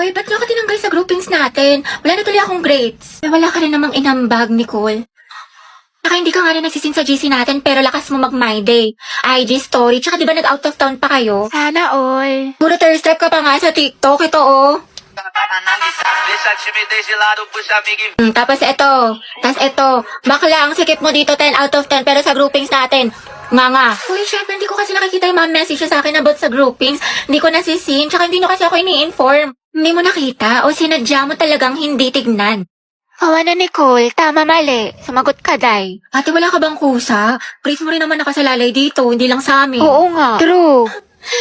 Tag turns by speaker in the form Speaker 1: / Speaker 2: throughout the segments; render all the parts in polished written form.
Speaker 1: Hoy, ba't niyo ako tinanggal sa groupings natin? Wala na tuloy akong grades. Wala ka rin namang inambag, Nicole. Saka hindi ka nga rin nagsisin sa GC natin pero lakas mo mag-my day. IG story, tsaka di ba nag-out of town pa kayo? Sana all. Puro thirst trap ka pa nga sa TikTok, ito oh. Tapos ito, bakla ang sikip mo dito 10 out of 10 pero sa groupings natin, nga. Uy, syempre hindi ko kasi nakikita yung mga message sa akin about sa groupings. Hindi ko nasisin, tsaka hindi nyo kasi ako ini-inform. Hindi mo nakita o sinadya mo talagang hindi tignan. Ano, Nicole? Tama, mali. Sumagot ka, Day. Ate, wala ka bang kusa? Praise mo rin naman nakasalalay dito, hindi lang sa amin. Oo nga. True.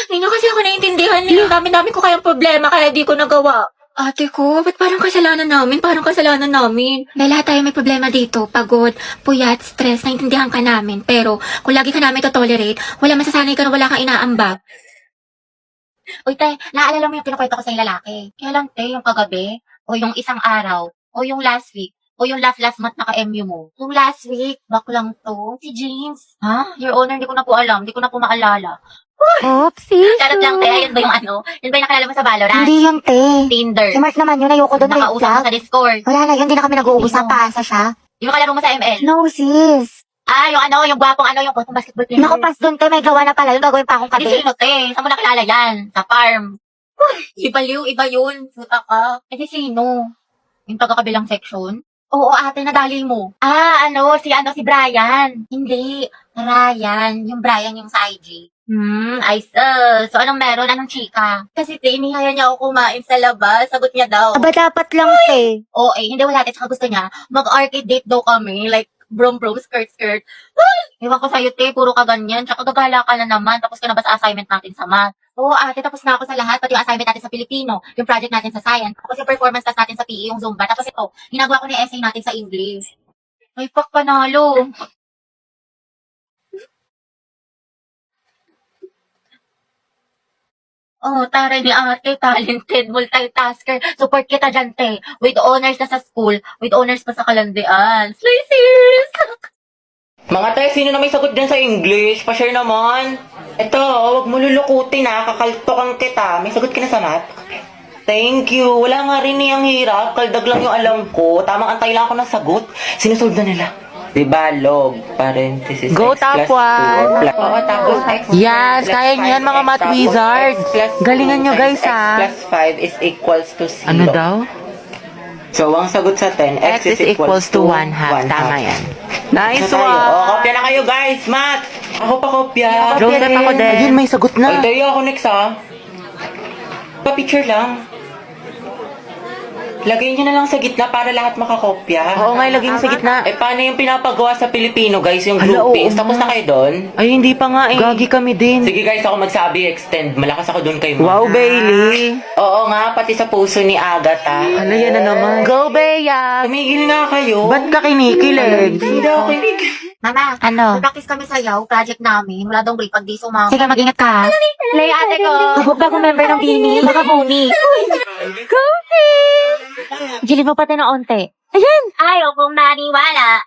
Speaker 1: Hindi nyo kasi ako naiintindihan. Dami-dami ko kayang problema kaya di ko nagawa. Ate ko, ba't parang kasalanan namin? May lahat tayo may problema dito. Pagod, puyat, stress, naintindihan ka namin. Pero, kung lagi ka namin to-tolerate, wala masasanay ka na wala kang inaambag. Uy, te, naalala mo yung kinukwento ko sa lalaki? Kailan, te, yung kagabi? O yung isang araw? O yung last week? O yung last month naka-MU mo? Yung last week, baklang to. Si James. Ha? Your Honor, hindi ko na po alam. Hindi ko na po maalala.
Speaker 2: Oopsie.
Speaker 1: Charot lang, te. Yun ba yung ano? Yun ba yung nakilala mo sa Valorant?
Speaker 2: Hindi yun, te.
Speaker 1: Tinder.
Speaker 2: Si Mark naman yun, ayoko doon, red
Speaker 1: Nakausap mo
Speaker 2: flag.
Speaker 1: sa Discord.
Speaker 2: Wala na yun, di na kami nag-uusap,
Speaker 1: Sino?
Speaker 2: paasa siya.
Speaker 1: Yung kalaro mo sa ML.
Speaker 2: No, sis.
Speaker 1: Yung gwapong basketball player.
Speaker 2: Naku, pas doon, te, may gawa na pala yun, gagawin pa akong
Speaker 1: Hindi
Speaker 2: kape.
Speaker 1: sino, te? Saan mo nakilala yan? Sa farm. Iba yun. Puta ka. Hindi sino? Yung taga-kabilang section? Oo, ate, nadali mo. Si Brian. Hindi, Ryan. Yung Brian yung sa IG. So anong meron? Anong chika? Kasi te, inihaya niya ako kumain sa labas. Sagot niya daw.
Speaker 2: Aba, dapat lang, te.
Speaker 1: Oo, hindi wala. Tsaka gusto niya, mag-arcade date daw kami. Like, brom, skirt. Ewan ko sa'yo, te, puro ka ganyan. Tsaka gagala ka na naman. Tapos ka na ba sa assignment natin sa math? Oo, ate, tapos na ako sa lahat. Pati yung assignment natin sa Filipino, yung project natin sa science, tapos yung performance test natin sa PE, yung Zumba. Tapos ito, ginagawa ko na yung essay natin sa English. Ay, panalo. Oh, taray ni ate, talented, multitasker. Support kita dyan, te. With honors na sa school, with honors pa sa kalandian. Slay sis!
Speaker 3: Mga te, sino na may sagot dyan sa English? Pa-share naman. Ito, huwag mo lulukutin ha. Kakaltokan kita. May sagot ka na sa math? Thank you. Wala nga rin niyang hirap. Kaldag lang yung alam ko. Tamang antay lang ako ng sagot. Sinusolve na nila. Diba, log, parenthesis,
Speaker 4: Go,
Speaker 3: x
Speaker 4: top
Speaker 3: plus 2.
Speaker 4: one.
Speaker 3: Oo, tapos x
Speaker 4: Yes,
Speaker 3: plus
Speaker 4: kaya niyo yan,
Speaker 3: 5x,
Speaker 4: mga math
Speaker 3: tapos
Speaker 4: wizards.
Speaker 3: x plus 2
Speaker 4: Galingan niyo,
Speaker 3: times
Speaker 4: guys,
Speaker 3: x
Speaker 4: ha.
Speaker 3: plus 5 is equals to 0.
Speaker 4: Ano daw?
Speaker 3: So, ang sagot sa 10,
Speaker 4: X is equals to 1 half. Tama yan. Nice
Speaker 3: Tayo.
Speaker 4: one.
Speaker 3: Kopya na kayo, guys. Math! Ako pa kopya.
Speaker 4: Joseph, ako din. Ayun, may sagot
Speaker 3: Ay,
Speaker 4: na.
Speaker 3: tayo ako next, ha? Pa-picture lang. Lagay nyo na lang sa gitna para lahat makakopya.
Speaker 4: Oo nga, ilagay mo sa gitna.
Speaker 3: Eh, paano yung pinapagawa sa Pilipino, guys? Yung
Speaker 4: Hala,
Speaker 3: groupings.
Speaker 4: oo
Speaker 3: Tapos
Speaker 4: nga.
Speaker 3: na kayo doon?
Speaker 4: Ay, hindi pa nga eh. Gagi kami din.
Speaker 3: Sige, guys, ako magsabi, extend. Malakas ako doon kay Mama.
Speaker 4: Wow, Bailey.
Speaker 3: Oo nga, pati sa puso ni Agatha.
Speaker 4: Ano yan na naman? Go, Bea.
Speaker 3: Tumigil nga kayo.
Speaker 4: Ba't ka kinikilig?
Speaker 3: Hindi ako kinig.
Speaker 1: Mama,
Speaker 2: Ano?
Speaker 1: practice kami sayaw, project namin. Wala daw grade pag di sumama.
Speaker 2: Sige, mag-ingat ka.
Speaker 1: Play ate ko.
Speaker 2: Bagong member ng Bini, baka buni. Gilid mo pati ng onte. Ayan!
Speaker 1: Ayaw kong maniwala.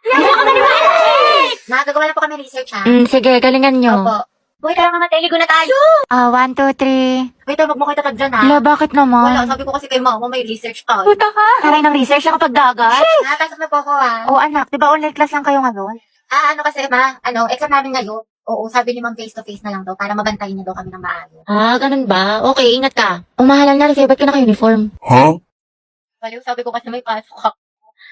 Speaker 1: Nagagawa na po kami research, ha?
Speaker 2: Sige, galingan nyo.
Speaker 1: Opo. Uy, tara mga teligo na tayo.
Speaker 2: 1, 2, 3.
Speaker 1: Wait, wag mo kayo tatag dyan, ha?
Speaker 2: Hala, bakit
Speaker 1: Wala,
Speaker 2: naman?
Speaker 1: sabi ko kasi kay mama, may research tayo.
Speaker 2: Puta ka! Taray ng research lang kapag dagat.
Speaker 1: Nakapasok na po ako, ha?
Speaker 2: Oo, anak, di ba online class lang kayo ngayon?
Speaker 1: Ano kasi, ma? Exam namin ngayon. Oo, sabi ni ma'am face-to-face na lang daw para mabantayin niya daw kami ng maayos.
Speaker 2: Ganun ba? Okay, ingat ka. Umahalan na rin ba't ka naka-uniform?
Speaker 1: Baliw, sabi ko kasi may pasok ako.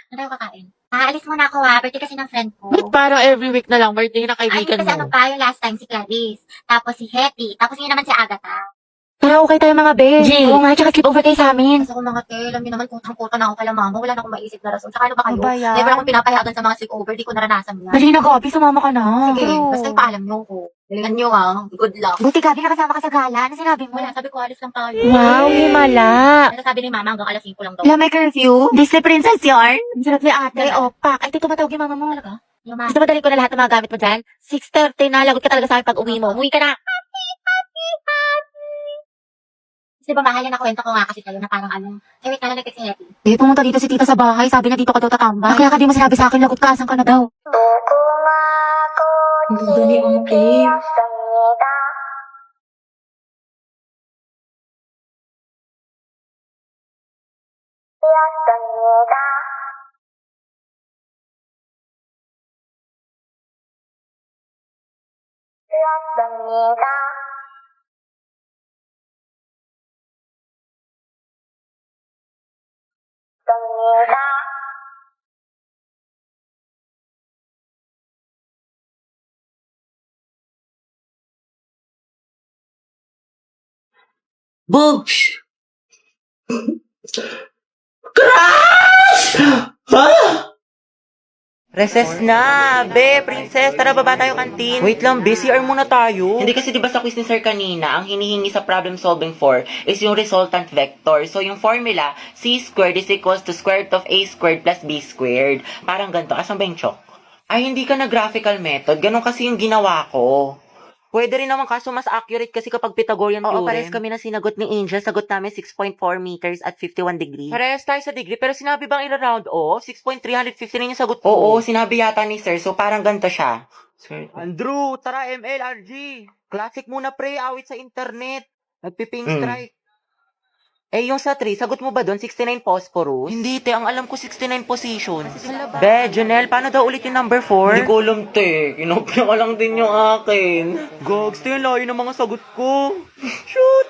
Speaker 1: Ano tayo kakain? Aalis muna ako, ha? Birthday kasi ng friend ko.
Speaker 4: Ba't parang every week na lang birthday na
Speaker 1: Ay,
Speaker 4: kaibigan
Speaker 1: kasi ano
Speaker 4: mo?
Speaker 1: pa, yung last time si Clarice. Tapos si Hetty. Tapos yun naman si Agatha.
Speaker 2: Tara, okay tayo mga be.
Speaker 4: G.
Speaker 2: Oo nga, tsaka sleep over kayo sa amin.
Speaker 1: Kasi kung mga te, alam niyo naman, kutang-kuta na ako kala mama. Wala na akong maisip na rason. Tsaka ano ba kayo?
Speaker 2: Ano ba yan?
Speaker 1: Never akong pinapayagan sa mga sleepover. Di ko naranasan yan.
Speaker 2: Dali na, Gabi, sumama ka na.
Speaker 1: Sige, basta ipaalam niyo ko. Galingan niyo, ha? Good luck.
Speaker 2: Buti, Gabi, nakasama ka sa gala. Ano sinabi mo?
Speaker 1: Wala, sabi ko, alis lang tayo.
Speaker 4: Wow, himala.
Speaker 1: Ano sabi ni mama, hanggang alas 5 lang daw.
Speaker 2: Wala, may curfew. Disney Princess yarn. Ang sarap ni ate. Opak. Ay, ito tumatawag yung mama mo.
Speaker 1: Talaga? Yung mama.
Speaker 2: Gusto mo dali ko na lahat ng mga gamit mo dyan? 6:30 na, lagot ka talaga sa akin pag uwi mo. Umuwi ka na.
Speaker 1: Kasi ba mahal na kwento ko nga kasi sa'yo na parang wait na lang nag-text si Hetty.
Speaker 2: Eh, pumunta dito si tita sa bahay. Sabi na dito ka daw tatambay. Kaya ka di mo sinabi sa akin, lagot ka, asan ka na daw? Ang ganda ni ate.
Speaker 3: Bugs! Crush! Ha?
Speaker 4: Recess na! Be, princess, tara baba tayo kantin.
Speaker 3: Wait lang, busy or muna tayo? Hindi kasi diba sa quiz ni Sir kanina, ang hinihingi sa problem solving for is yung resultant vector. So yung formula, c squared is equals to square root of a squared plus b squared. Parang ganito. Asan ba yung chalk? Ay, hindi ka na graphical method. Ganon kasi yung ginawa ko.
Speaker 4: Pwede rin naman kaso mas accurate kasi kapag Pythagorean
Speaker 3: Oo,
Speaker 4: theorem.
Speaker 3: pares
Speaker 4: kami na sinagot ni Angel. Sagot namin 6.4 meters at 51 degrees. Parehas tayo sa degree, pero sinabi bang ira-round off? 6.359 yung sagot ko.
Speaker 3: Oo, sinabi yata ni Sir. So parang ganito siya. Sir,
Speaker 4: Andrew, tara ML, RG. Classic muna pre, awit sa internet. Nagpiping
Speaker 3: Mm.
Speaker 4: strike. Eh, yung sa 3, sagot mo ba doon? 69 phosphorus?
Speaker 3: hindi te, ang alam ko 69 positions.
Speaker 4: Be, Janelle, paano daw ulit yung number 4?
Speaker 3: Hindi ko alam te, kinopya ko lang din yung akin.
Speaker 4: Gogs, ito yung layo ng mga sagot ko. Shoot!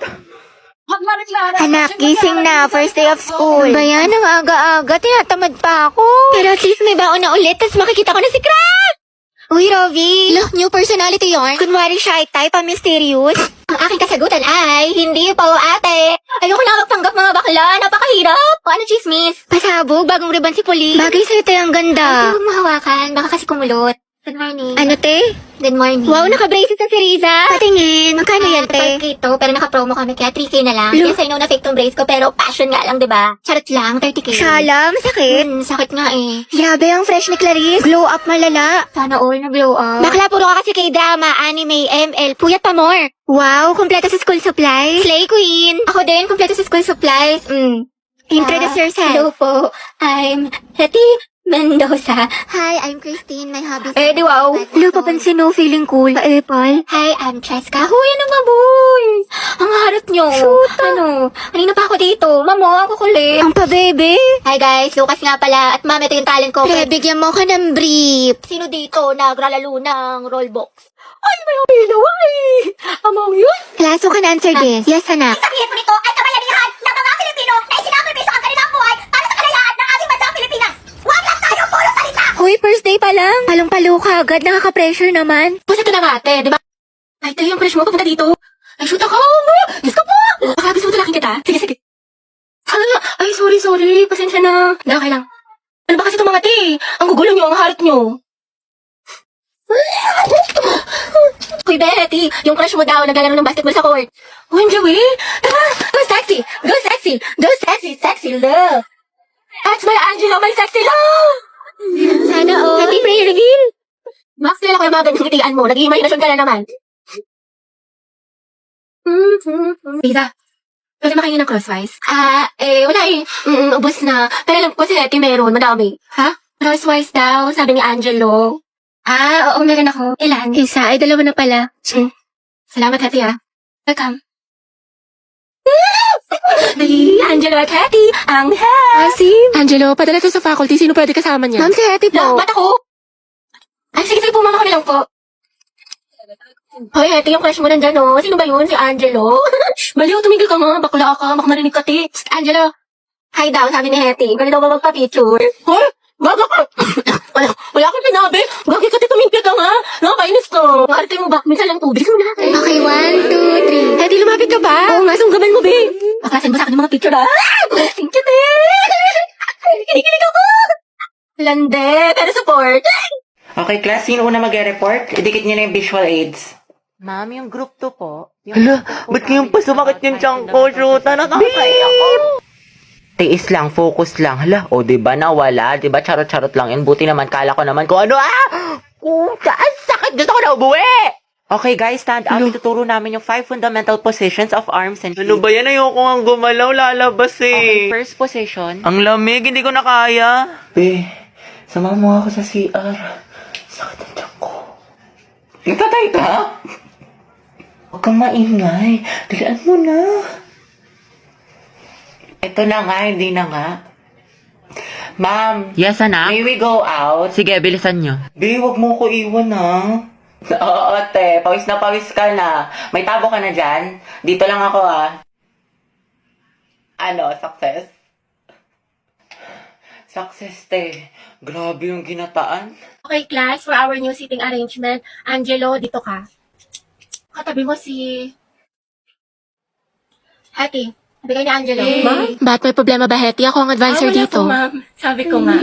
Speaker 1: Anak, gising na. First day of school. Ano ba yan? Ang aga-aga. Tinatamad pa ako. Pero at least may baon na ulit. Tapos makikita ko na si Crab! Uy, Rovi. Look, new personality yarn. Kunwari shy type, mysterious. Ang aking kasagutan ay, hindi po ate. Ayoko na magpanggap mga bakla. Napakahirap. O ano chismis? Pasabog, bagong ribbon si Puli. Bagay sa'yo tayo ang ganda. Ate, huwag mahawakan. Baka kasi kumulot. Good morning. Ano te? Good morning. Wow, naka-braces sa si Riza. Patingin. Magkano yan, te? 5K to, pero naka-promo kami, kaya 3K na lang. Yes, I know na fake tong brace ko, pero passion nga lang, diba? Charot lang, 30K. Shala, masakit. Sakit nga eh. Grabe ang fresh ni Clarice. Glow up malala. Sana all na glow up. Bakla, puro ka kasi K-drama, anime, ML, puyat pa more. Wow, kompleto sa school supplies. Slay queen. Ako din, kompleto sa school supplies. Introduce yourself. Hello po, I'm Hetty Mendoza. Hi, I'm Christine. My hobbies. Eh, di wow. Hello, papansin no, feeling cool. Apple. Hi, I'm Cheska. Huy, ano ba, boy? Ang harap nyo. Shoot. Ano? Kanina pa ako dito. Mamo, ang kukulit. Ang pa-bebe. Hi, guys. Lucas nga pala. At ma'am, ito yung talent ko. Pre, bigyan mo ka ng brief. Sino dito nagralalo ng rollbox? Ay, may umilaw ay. Among yun? Klaso ka na answer this. Yes, anak.
Speaker 5: Sabihin mo nito ay kabayanihan ng mga Pilipino na isinakripisyo ang kanilang buhay para sa kalayaan ng ating bansang Pilipinas. Huwag lang tayo puro salita!
Speaker 1: Hoy, first day pa lang. Palong-palo ka agad. Nakaka-pressure naman. Basta ito na nga, ate. Diba? Ay, tayo yung crush mo. Papunta dito. Ay, shoot ako. Yes ka po. Baka gusto mo talaking kita. Sige, sige. Ay, sorry. Pasensya na. Okay lang. Ano ba kasi itong mga te? Ang gugulo nyo, ang harit nyo. Hoy, Betty. Yung crush mo daw, naglalaro ng basketball sa court. Oh, Joey. Tara, go sexy. Go sexy. Go sexy. Sexy love. That's my Angelo, my sexy love. Sana all. Happy prayer reveal. Max, nila ko yung mga ganyan ngitian mo. Nag-imaginasyon ka na naman. Lisa, pwede makain ng crosswise? Wala eh. Ubus na. Pero alam ko si Hetty meron, madami. Ha? Crosswise daw, sabi ni Angelo. Oo, meron ako. Ilan? Isa, ay dalawa na pala. Salamat, Hetty Welcome. Ay, Angelo at Hetty, ang Angelo, padala to sa faculty. Sino pwede kasama niya? Ma'am, si Hetty po. Ba't ako? Ay, sige po, mama kami lang po. Hoy, Hetty, yung crush mo nandyan, oh. Sino ba yun? Si Angelo? Baliw, tumigil ka nga. Bakla ka. Baka marinig ka, ti. Psst, Angelo. Hi daw, sabi ni Hetty. Pwede daw ba magpa-picture? Hoy, gaga ka. Wala akong sinabi. Gagi ka, ti, tumigil ka nga. Nakakainis ka. Arte mo ba? Minsan lang po. Bilis mo na. Okay, 1, 2, 3. Hetty, lumapit ka ba? Oo nga, sunggaban mo, be. Baklasin mo sa akin yung mga picture, Thank you, te. Kinikilig ako. Lande, pero support.
Speaker 3: Okay, class, sino una mag-report? Idikit niyo na yung visual aids.
Speaker 4: Ma'am, yung group 2 po.
Speaker 3: Hala, ba't ngayon pa sumakit yung tiyan ko? Shoot, nakakaya ko. Tiis lang, focus lang. Hala, diba nawala? Diba charot-charot lang yun? Buti naman, kala ko naman kung ano, Kuta, ang sakit! Gusto ko na umuwi!
Speaker 4: Okay guys, stand up. Ituturo namin yung 5 fundamental positions of arms and feet.
Speaker 3: Ano ba yan? Ayoko ang gumalaw, lalabas
Speaker 4: Okay, first position.
Speaker 3: Ang lamig, hindi ko na kaya. Be, samahan mo ako sa CR. Sakit ang tiyan ko. Nagtatay ka? Huwag kang maingay. Dalian mo na. Ito na nga, hindi na nga. Ma'am,
Speaker 4: Yes, anak?
Speaker 3: may we go out?
Speaker 4: Sige, bilisan nyo.
Speaker 3: Be, wag mo ko iwan Oo, te. Pawis ka na. May tabo ka na dyan? Dito lang ako, Ano, success? Success, te. Grabe yung ginataan.
Speaker 1: Okay, class, for our new seating arrangement, Angelo, dito ka. Katabi mo si... Hattie. Sabi kayo ni Angelo. Ma'am? Ba't may problema ba, Hattie? Ako ang advisor dito. Ma'am. Sabi ko nga.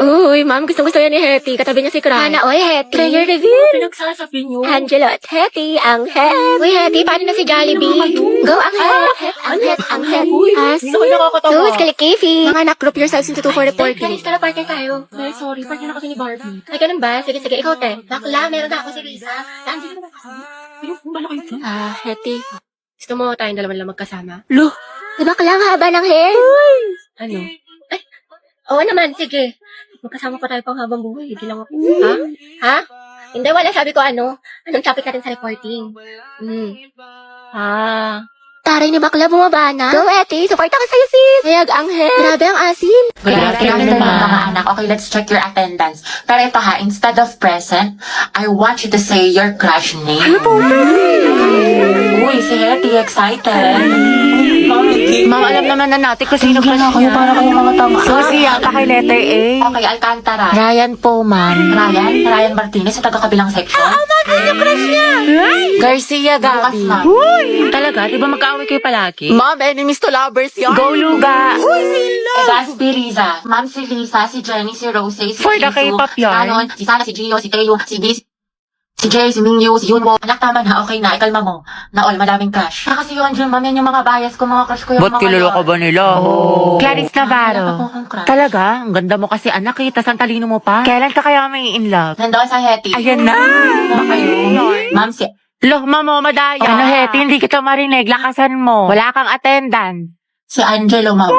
Speaker 1: Uy, ma'am, gusto yan ni Hattie. Katabi niya si Cry. Hana, oy, Hattie. Player reveal. Pinagsasabi niyo. Angelo at Hattie, ang head. Uy, Hattie, paano na si Jollibee? Go, ang head. Ang head, ang head. As. Sus, kalikifi. Mga anak, group yourselves into 2 for reporting. Guys, tara, partner tayo. Ay, sorry, partner na kasi ni Barbie. Ay, ganun ba? Sige, ikaw, te. Bakla, meron na ako si Risa. Sa Angelo naman ako. Hattie. Gusto mo tayong dalawa lang magkasama? Lo, diba kailangan haba ng hair? Ano? Ay, oo naman, sige. Magkasama pa tayo pang habang buhay. Hindi lang ako. Ha? Ha? Hindi, wala. Sabi ko ano? Anong topic natin sa reporting? Taray ni bakla, bumaba na. Go, Eti. Support ako sa'yo, sis. Hayag ang hair. Grabe ang asim.
Speaker 2: Good afternoon, mga anak. Okay, let's check your attendance. Pero ito ha, instead of present, I want you to say your crush name. Ano po? Uy, si Hetty, excited.
Speaker 4: Ma'am, alam naman na natin kung sino crush niya.
Speaker 2: Para kayo mga tama.
Speaker 4: Susi, yata kay letter A.
Speaker 2: Okay, Alcantara.
Speaker 4: Ryan po, ma'am.
Speaker 2: Ryan Martinez, sa taga-kabilang section.
Speaker 4: Garcia Gabi.
Speaker 2: Bukas, ma'am.
Speaker 4: Talaga? Di ba magkaaway kayo palagi? Ma'am, enemies to lovers yan. Go, Luga!
Speaker 2: Gaspi Riza. Ma'am, si Lisa, si Jenny, si Rose, si
Speaker 4: For the
Speaker 2: Jisoo,
Speaker 4: K-pop yarn.
Speaker 2: Canon, si Sana, si Gio, si Teo, si B, si Jay, si Mingyu, si Yunwo. Anak, tama na. Okay na. Ikalma mo. Na all, madaming crush. Kasi yung Angel, ma'am, yan yung mga bias ko, mga crush ko yung
Speaker 4: Ba't
Speaker 2: mga
Speaker 4: kilala ka ba nila? Oh. Clarice
Speaker 2: Wala pa
Speaker 4: Navarro.
Speaker 2: po akong crush.
Speaker 4: Talaga? Ang ganda mo kasi anak, kita ang talino mo pa. Kailan ka kaya may in love?
Speaker 2: Nandoon sa Hetty.
Speaker 4: Ayan na!
Speaker 2: Ano kayo? Ma'am, si...
Speaker 4: Loh, mamo, madaya. Ano, Hetty, hindi kita marinig. Lakasan mo. Wala kang attendance.
Speaker 2: Si Angelo, ma'am.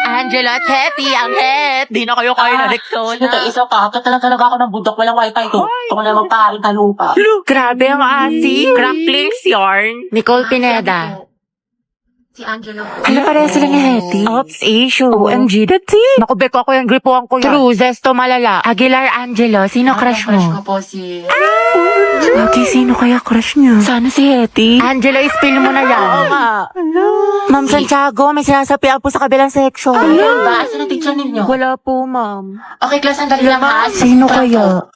Speaker 4: Angela at Hetty, ang het. Di na kayo kayo na leksyon.
Speaker 2: Ito, isa pa. Talaga ako ng bundok. Walang wifi to. Kung na magpaharing kalupa.
Speaker 4: Grabe ang asi. Cracklings yarn. Nicole Pineda.
Speaker 2: Si Angelo.
Speaker 4: Ano pareha sila ni Hetty? Oops, issue. OMG, that's it. Naku, beko ako yung gripuan ko yan. True, Zesto Malala. Aguilar Angelo, sino crush
Speaker 2: Crush ko
Speaker 4: mo?
Speaker 2: po si...
Speaker 4: Ate, sino kaya crush niya? Sana si Hetty. Angelo, spill mo na yan. Oo nga. Ma'am Santiago, may sinasapian po sa kabilang section.
Speaker 2: Ano ba? Asa na teacher ninyo?
Speaker 4: Wala po, ma'am.
Speaker 2: Okay, class, sandali lang ha.
Speaker 4: Sino kaya?